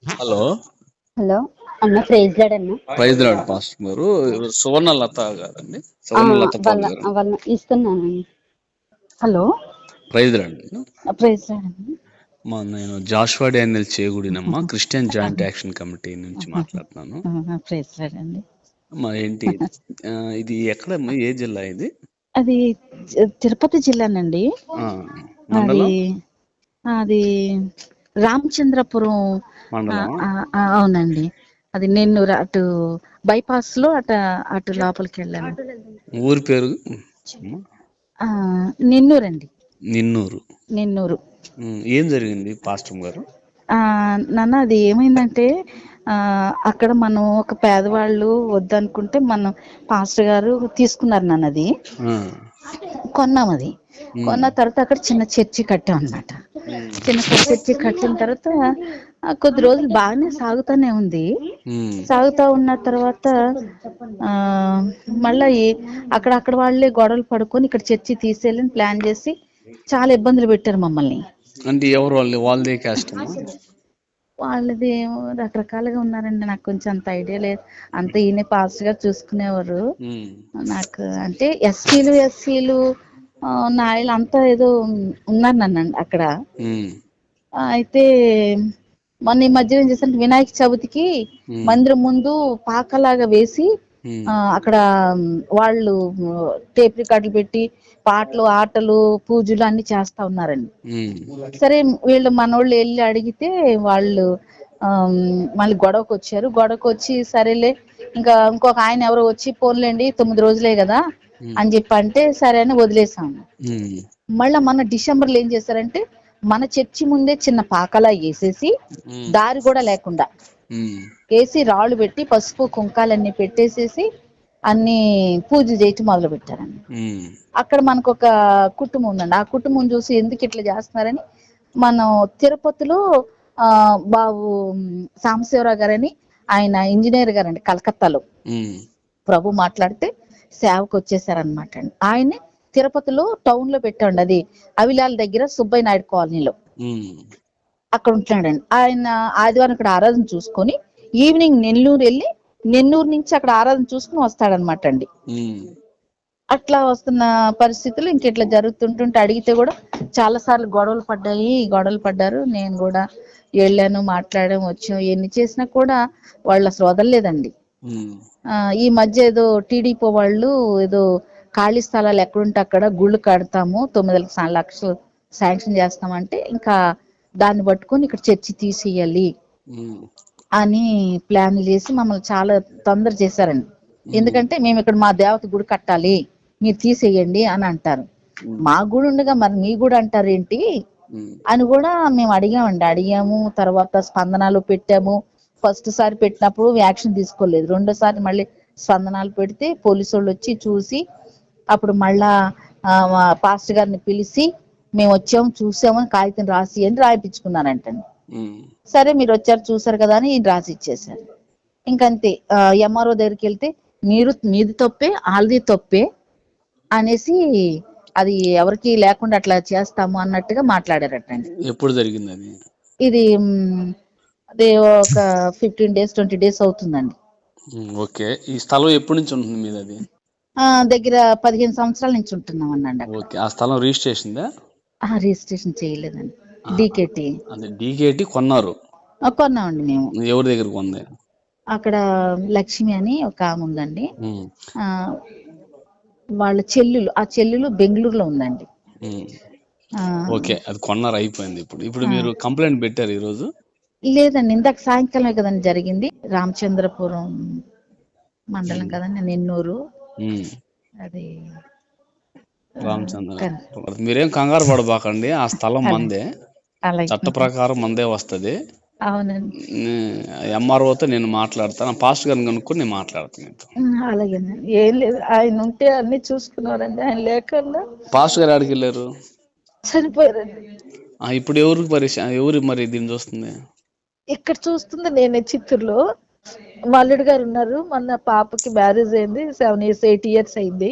Hello. Hello అన్న, praise Lord అన్న. Praise Lord pastor గారు. సువర్ణలత గారండి? ఆ, సువర్ణలత పాల్ గారు. వాళ్ళ ఇస్తున్నాను. Hello, praise Lord. Praise Lord అన్న. నేను జాషువా డానియల్ చేగుడినమ్మా, క్రిస్టియన్ జాయింట్ యాక్షన్ కమిటీ నుంచి మాట్లాడుతున్నాను. ప్రైజ్ లార్డ్ అండి. ఏంటి ఇది ఎక్కడ, ఏ జిల్లా ఇది? అది తిరుపతి జిల్లానండి. ఆ, అది మండలం అది రామచంద్రపురం మండలం. అవునండి. అది నెల్లూరు అటు బైపాస్ లో అటు లోపలికి వెళ్ళాను. ఊరి పేరు నెల్లూరు అండి. నిన్నూరు. ఏం జరిగింది పాస్టర్ గారు? నాన్న, అది ఏమైందంటే అక్కడ మనం ఒక పేదవాళ్ళు వద్దనుకుంటే మనం పాస్టర్ గారు తీసుకున్నారు నాన్న. అది కొన్నాం. అది కొన్న తర్వాత అక్కడ చిన్న చర్చి కట్టాం అన్నమాట. చిన్న చర్చి కట్టిన తర్వాత కొద్ది రోజులు బాగానే సాగుతానే ఉంది. సాగుతా ఉన్న తర్వాత మళ్ళీ అక్కడ వాళ్ళే గొడవలు పడుకొని ఇక్కడ చర్చి తీసేయాలని ప్లాన్ చేసి చాలా ఇబ్బందులు పెట్టారు మమ్మల్ని. అంటే ఎవరు వాళ్ళదే క్యాస్ట్? వాళ్ళది రకరకాలుగా ఉన్నారండి. నాకు కొంచెం అంత ఐడియా లేదు. అంత ఈయన పాస్టర్ గా చూసుకునేవారు. నాకు అంటే ఎస్సీలు నాయలు అంతా ఏదో ఉన్నారు నన్ను అక్కడ. అయితే మొన్న ఈ మధ్య ఏం చేశారు, వినాయక చవితికి మందిరం ముందు పాకలాగా వేసి అక్కడ వాళ్ళు టేప్ రికార్డులు పెట్టి పాటలు, ఆటలు, పూజలు అన్ని చేస్తా ఉన్నారండి. సరే, వీళ్ళు మనోళ్ళు వెళ్ళి అడిగితే వాళ్ళు మళ్ళీ గొడవకు వచ్చారు. గొడవకు వచ్చి సరేలే, ఇంకొక ఆయన ఎవరో వచ్చి పోన్లేండి 9 రోజులే కదా అని చెప్పి అంటే సరే అని వదిలేసాము. మళ్ళా మన డిసెంబర్లో ఏం చేశారంటే మన చర్చి ముందే చిన్న పాకలా వేసేసి దారి కూడా లేకుండా వేసి రాళ్ళు పెట్టి పసుపు కుంకాలన్నీ పెట్టేసేసి అన్ని పూజలు చేయటం మొదలు పెట్టారండి. అక్కడ మనకు ఒక కుటుంబం ఉందండి. ఆ కుటుంబం చూసి ఎందుకు ఇట్లా చేస్తున్నారని మనం తిరుపతిలో బాబు సాంబశివరావు గారని ఆయన ఇంజనీర్ గారండి, కలకత్తాలో. ప్రభు మాట్లాడితే సేవకు వచ్చేసారనమాట అండి. ఆయన్ని తిరుపతిలో టౌన్ లో పెట్టండి, అది అవిలాల దగ్గర సుబ్బయ్య నాయుడు కాలనీలో అక్కడ ఉంటున్నాడండి. ఆయన ఆదివారం ఇక్కడ ఆరాధన చూసుకొని ఈవినింగ్ నెల్లూరు వెళ్ళి నెల్లూరు నుంచి అక్కడ ఆరాధన చూసుకుని వస్తాడనమాట అండి. అట్లా వస్తున్న పరిస్థితులు ఇంకెట్లా జరుగుతుంటుంటే అడిగితే కూడా చాలా సార్లు గొడవలు పడ్డారు. నేను కూడా వెళ్ళాను, మాట్లాడాం, వచ్చాం. ఎన్ని చేసినా కూడా వాళ్ళు అసలు వదలలేదండి. ఈ మధ్య ఏదో టీడీపీ వాళ్ళు ఏదో ఖాళీ స్థలాలు ఎక్కడుంటే అక్కడ గుళ్ళు కడతాము, 9 లక్షలు శాంక్షన్ చేస్తామంటే ఇంకా దాన్ని పట్టుకొని ఇక్కడ చర్చి తీసేయాలి అని ప్లాన్ చేసి మమ్మల్ని చాలా తొందర చేశారండి. ఎందుకంటే మేము ఇక్కడ మా దేవత గుడి కట్టాలి, మీరు తీసేయండి అని అంటారు. మా గుడి ఉండగా మరి మీ గుడి అంటారేంటి అని కూడా మేము అడిగాము. తర్వాత స్పందనాలు పెట్టాము. ఫస్ట్ సారి పెట్టినప్పుడు యాక్షన్ తీసుకోలేదు. రెండోసారి మళ్ళీ స్పందనాలు పెడితే పోలీసు వాళ్ళు వచ్చి చూసి అప్పుడు మళ్ళా పాస్టర్ గారిని పిలిచి మేము వచ్చాము, చూసాము, కాగితం రాసి అని రాయిపించుకున్నారంటండి. సరే, మీరు వచ్చారు చూసారు కదా అని రాసి ఇచ్చేసారు. ఇంకంతే. ఎంఆర్ఓ దగ్గరికి వెళ్తే మీది తప్పే, వాళ్ళది తప్పే అనేసి అది ఎవరికి లేకుండా అట్లా చేస్తాము అన్నట్టుగా మాట్లాడారటండి. ఎప్పుడు జరిగింది అది? ఇది అదే ఒక 15 days 20 days అవుతుందండి. ఓకే. ఈ స్థలం ఎప్పటి నుంచి ఉంటుంది మీద? అది దగ్గర 15 సంవత్సరాల నుంచి ఉంటున్నాం అన్నాండి. ఓకే. ఆ స్థలం రిజిస్ట్రేషన్ రిజిస్ట్రేషన్ చేయలేదండి. డీకేటీ కొన్నారు? కొన్నామండి మేము. ఎవరి దగ్గర కొంది? అక్కడ లక్ష్మి అని ఒక ఆమె ఉందండి. వాళ్ళ చెల్లెలు బెంగళూరులో ఉందండి. ఓకే, అది కొన్నారు, అయిపోయింది. ఇప్పుడు మీరు కంప్లైంట్ పెట్టారు ఈ రోజు? లేదండి, ఇందాక సాయంకాలమే కదండి జరిగింది. రామచంద్రపురం మండలం కదండి, నెల్లూరు. అది రామచంద్ర. మీరేం కంగారు పడబాకండి, ఆ స్థలం మందే, చట్ట ప్రకారం మందే వస్తుంది. అవునండి. ఎంఆర్ఓతో నేను మాట్లాడతాను, పాస్టర్ గారిని కనుక్కొని నేను మాట్లాడతాను. అలాగేనండి. ఏం లేదు, ఆయన ఉంటే అన్ని చూసుకున్నారండి. ఆయన లేకుండా. పాస్టర్ గారు ఎక్కడికి వెళ్ళారు? చనిపోయారండి. ఇప్పుడు ఎవరు మరి దీన్ని చూస్తుంది? ఇక్కడ చూస్తుంది నేనే, చిత్తూరులో. మా అల్లుడు గారు ఉన్నారు. మొన్న పాపకి మ్యారేజ్ అయింది, 7 years 8 years అయింది.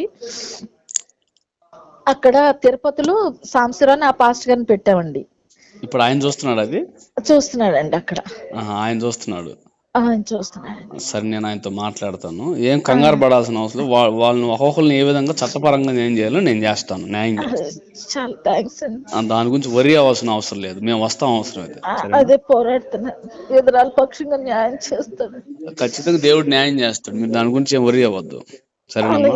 అక్కడ తిరుపతిలో సాంబశివరావు ఆ పాస్టర్ గారిని పెట్టామండి. ఇప్పుడు ఆయన చూస్తున్నాడు అది చూస్తున్నాడండి అక్కడ. ఆయన చూస్తున్నాడు. చూస్తున్నాడు. సరే, నేను ఆయనతో మాట్లాడతాను. ఏం కంగారు పడాల్సిన అవసరం. వాళ్ళని ఒక్కొక్కరిని ఏ విధంగా చట్టపరంగా నేను చేయాలో నేను చేస్తాను, న్యాయం చాలా థ్యాంక్స్ అండి. దాని గురించి వరి అవ్వాల్సిన అవసరం లేదు. మేము వస్తాం అవసరం అయితే. అదే పోరాడుతున్నా, ఎదురాల పక్షంగా న్యాయం చేస్తాడు. ఖచ్చితంగా దేవుడు న్యాయం చేస్తాడు. మీరు దాని గురించి ఏం వరి అవ్వద్దు, సరేనమ్మా?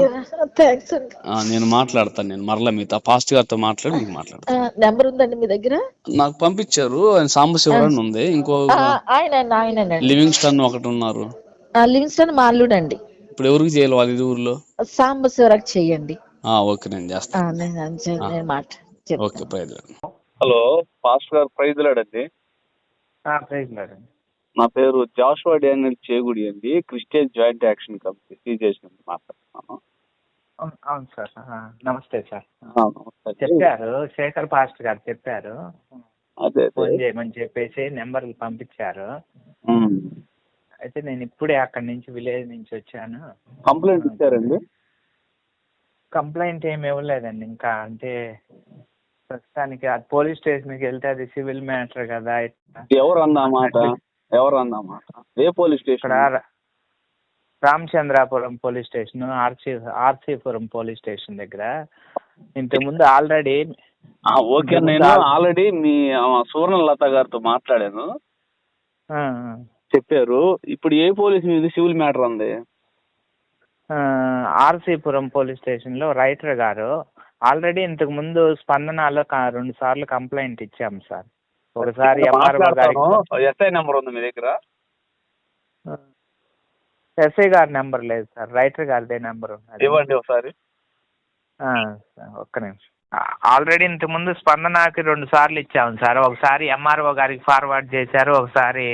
నేను మాట్లాడతాను. నేను మరలా మీతో పాస్ట్ గారితో మాట్లాడి మీకు మాట్లాడతాను. నెంబర్ ఉందండి మీ దగ్గర? నాకు పంపించారు. ఆయన సాంబశివరావు ఉంది, ఇంకో లివింగ్స్టన్ ఒకటి ఉన్నారు. లివింగ్స్టన్ మా అల్లుడు అండి. ఇప్పుడు ఎవరికి చేయాలి వాళ్ళ ఊర్లో? సాంబశివరావు చెయ్యండి. ఓకే, నేను చేస్తాను. Okay, praise lord. Hello, pastor గారు, ప్రైజ్ లార్డ్ అండి. Praise lord. నా పేరు జాషువా డానియల్ చేగుడి అండి, Christian joint action committee CJC నుంచి మాట్లాడుతున్నాను. అవును సార్, నమస్తే సార్. చెప్పారు, శేఖర్ పాస్టర్ గారు చెప్పారు ఫోన్ చేయమని చెప్పేసి నెంబర్లు పంపించారు. అయితే నేను ఇప్పుడే అక్కడి నుంచి విలేజ్ నుంచి వచ్చాను. కంప్లైంట్ ఇచ్చారండి? కంప్లైంట్ ఏమి ఇవ్వలేదండి ఇంకా. అంటే ప్రస్తుతానికి అది పోలీస్ స్టేషన్కి వెళ్తే అది సివిల్ మ్యాటర్ కదా. ఎవరు అన్నమాట? ఏ police station? Ramachandrapuram police station, RC Puram police station దగ్గర. ఇంతకుముందు ఆల్రెడీ ఓకే, నేను ఆల్రెడీ మీ సువర్ణలత గారితో మాట్లాడాను, చెప్పారు. ఇప్పుడు ఏ పోలీస్ మీద సివిల్ మ్యాటర్ ఉంది? ఆర్సీపురం పోలీస్ స్టేషన్ లో రైటర్ గారు ఆల్రెడీ ఇంతకు ముందు స్పందనలో 2 సార్లు కంప్లైంట్ ఇచ్చాము సార్. ఒకసారి ఎస్ఐ నెంబర్ ఉంది మీ దగ్గర? ఎస్ఐ గారి నెంబర్ లేదు సార్, రైటర్ గారిదే నెంబర్ ఉంది. ఇవ్వండి ఒకసారి. ఒక్క నిమిషం. ఆల్రెడీ ఇంతకు ముందు స్పందనకి 2 సార్లు ఇచ్చాము సార్. ఒకసారి ఎంఆర్ఓ గారికి ఫార్వర్డ్ చేశారు, ఒకసారి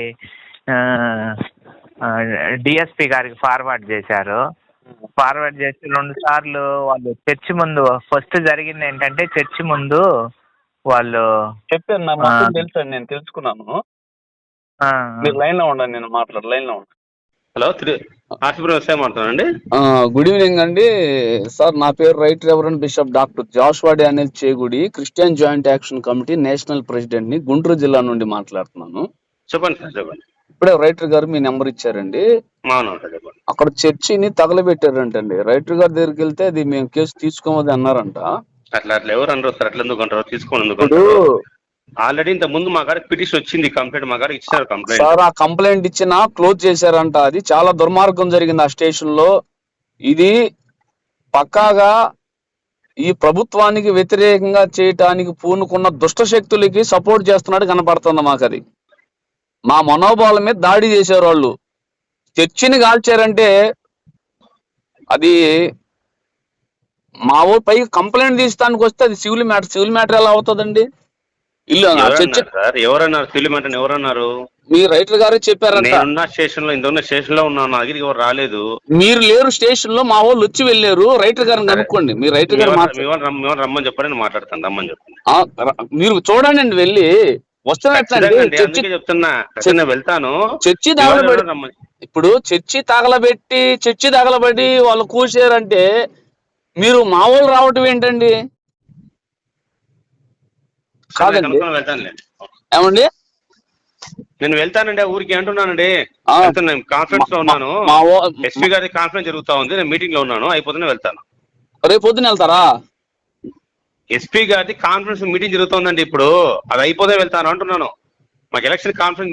డిఎస్పి గారికి ఫార్వర్డ్ చేశారు. ఫార్వర్డ్ చేసి 2 సార్లు వాళ్ళు చర్చి ముందు, ఫస్ట్ జరిగింది ఏంటంటే చర్చి ముందు వాళ్ళు చెప్పారు. నాకు తెలుసు, నేను తెలుసుకున్నాను. మీరు లైన్ లో ఉండండి, నేను లైన్ లో ఉంటాను. హలో, ఆర్సీపురం ఎస్ఐ మాట్లాడుతానండి. గుడ్ ఈవినింగ్ అండి సార్. నా పేరు right reverend bishop doctor Joshua Daniel Chegudi, Christian joint action committee national president ని, గుంటూరు జిల్లా నుండి మాట్లాడుతున్నాను. చెప్పండి సార్, చెప్పండి. ఇప్పుడే రైటర్ గారు మీ నెంబర్ ఇచ్చారండి. అక్కడ చర్చిని తగలబెట్టారంటండి. రైటర్ గారి దగ్గరికి వెళ్తే అది మేము కేసు తీసుకోమని అన్నారంట. అట్లా ఎవరు అనరు సార్, అట్లా ఎందుకు అంటారు? తీసుకోండి. ఆల్రెడీ ఇంత ముందు మా గారికి పిటిషన్ వచ్చింది, కంప్లైంట్ మా గారికి ఇచ్చారు. కంప్లైంట్ సార్, ఆ కంప్లైంట్ ఇచ్చినా క్లోజ్ చేశారంట. అది చాలా దుర్మార్గం జరిగింది ఆ స్టేషన్ లో. ఇది పక్కాగా ఈ ప్రభుత్వానికి వ్యతిరేకంగా చేయటానికి పూనుకున్న దుష్ట శక్తులకి సపోర్ట్ చేస్తున్నట్టు కనపడుతుంది మాకు. అది మా మనోభావాల మీద దాడి చేశారు వాళ్ళు. చర్చిని కాల్చారంటే అది మా ఊరు పైకి కంప్లైంట్ తీస్తానికి వస్తే అది సివిల్ మ్యాటర్ ఎలా అవుతుందండి? ఇల్లు ఎవరన్నారు సివిల్ మ్యాటర్? ఎవరన్నారు? మీ రైటర్ గారే చెప్పారంట. నేనున్న స్టేషన్ లో, ఇంత స్టేషన్ లో ఉన్నాను, నా దగ్గరికి ఎవరు రాలేదు. మీరు లేరు స్టేషన్ లో, మా వాళ్ళు వచ్చి వెళ్ళారు. రైటర్ గారిని కనుక్కోండి. మీ రైటర్ గారు రమ్మని చెప్పండి, మాట్లాడతాను. రమ్మని చెప్పండి. మీరు చూడండి అండి, వెళ్ళి చెప్తున్నా, వెళ్తాను. చర్చి ఇప్పుడు చర్చి తగలబెట్టి వాళ్ళు కూర్చారంటే మీరు మా వాళ్ళు రావటం ఏంటండి? కాదండి, ఏమండి? నేను వెళ్తానండి, ఊరికి అంటున్నానండి. కాన్ఫరెన్స్ లో ఉన్నాను, ఎస్పీ గారి కాన్ఫరెన్స్ జరుగుతా ఉంది, నేను మీటింగ్ లో ఉన్నాను. అయిపోతేనే వెళ్తాను. రేపు పొద్దున వెళ్తారా? ఎస్పీ గారి కాన్ఫరెన్స్ మీటింగ్ జరుగుతుందండి. ఇప్పుడు అది అయిపోతే వెళ్తాను అంటున్నాను. మాకు ఎలక్షన్ కాన్ఫరెన్స్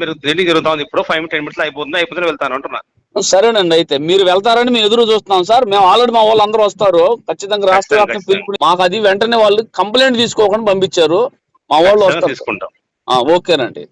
జరుగుతా ఉంది. ఇప్పుడు 5-10 minutes అయిపోతుంది, అయిపోతే వెళ్తాను అంటున్నాను. సరేనండి, అయితే మీరు వెళ్తారని మేము ఎదురు చూస్తున్నాం సార్. మేము ఆల్రెడీ మా వాళ్ళు అందరూ వస్తారు ఖచ్చితంగా. రాష్ట్ర వ్యాప్తంగా పిలుపు మాకు అది వెంటనే వాళ్ళు కంప్లైంట్ తీసుకోకుండా పంపించారు. మా వాళ్ళు వస్తారు. తీసుకుంటాం. ఓకేనండి.